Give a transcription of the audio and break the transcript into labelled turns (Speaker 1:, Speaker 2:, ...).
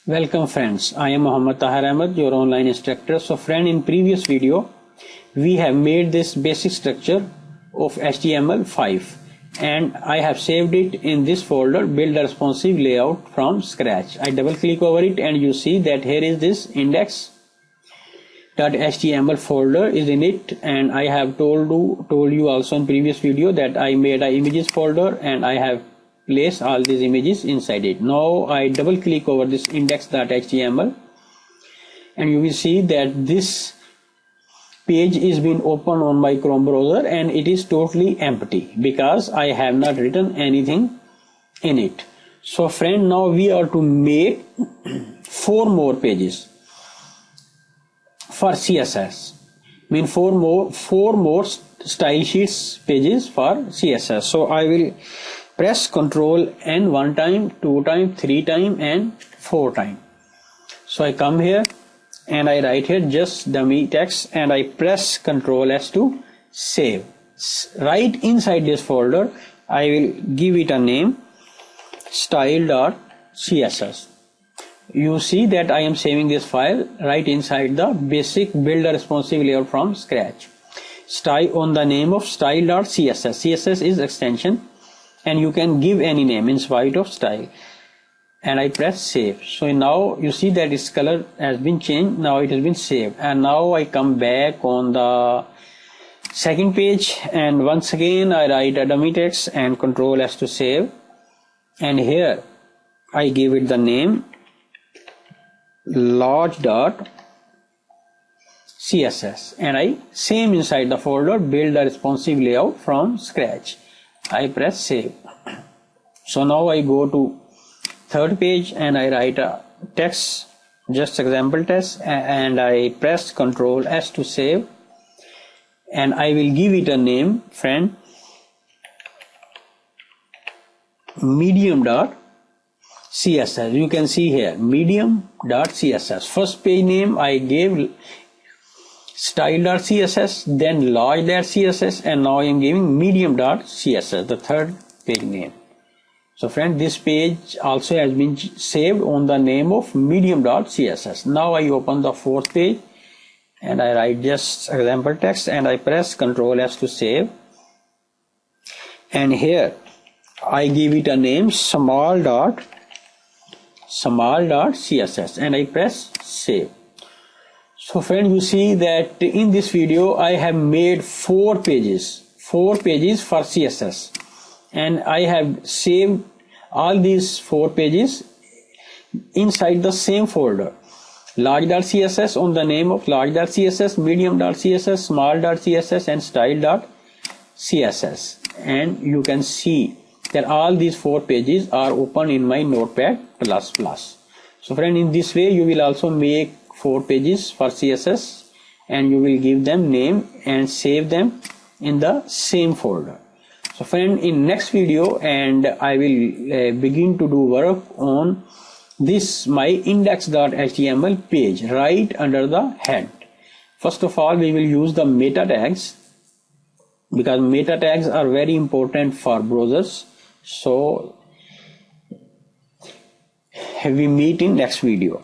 Speaker 1: Welcome friends, I am Muhammad Tahir Ahmed, your online instructor. So friend, in previous video we have made this basic structure of HTML5 and I have saved it in this folder, build a responsive layout from scratch. I double click over it and you see that here is this index.html folder is in it, and I have told you also in previous video that I made a images folder and I have place all these images inside it. Now I double click over this index.html and you will see that this page is being opened on my Chrome browser and it is totally empty because I have not written anything in it. So friend, now we are to make 4 more pages for CSS, mean four more style sheets pages for CSS. So I will press Ctrl N 1 time, 2 time, 3 time and 4 time. So I come here and I write here just dummy text and I press Ctrl S to save. Right inside this folder I will give it a name, style.css. You see that I am saving this file right inside the basic build a responsive layout from scratch. Style on the name of style.css. CSS is extension and you can give any name in spite of style, and I press save. So now you see that its color has been changed. Now it has been saved, and now I come back on the second page and once again I write a dummy text and Ctrl S to save, and here I give it the name large.css and I same inside the folder build a responsive layout from scratch. I press save. So now I go to third page and I write a text, just example text, and I press Ctrl S to save, and I will give it a name, friend, medium.css. You can see here medium.css. First page name I gave style.css, then large.css, and now I am giving medium.css, the third page name. So friend, this page also has been saved on the name of medium.css. Now I open the fourth page and I write just example text and I press Ctrl S to save, and here I give it a name small.css and I press save. So friend, you see that in this video I have made 4 pages for CSS, and I have saved all these 4 pages inside the same folder, large.css on the name of large.css, medium.css, small.css and style.css, and you can see that all these 4 pages are open in my Notepad++. So friend, in this way you will also make 4 pages for CSS and you will give them name and save them in the same folder. So friend, in next video and I will begin to do work on this my index.html page right under the head. First of all, we will use the meta tags because meta tags are very important for browsers. So we meet in next video.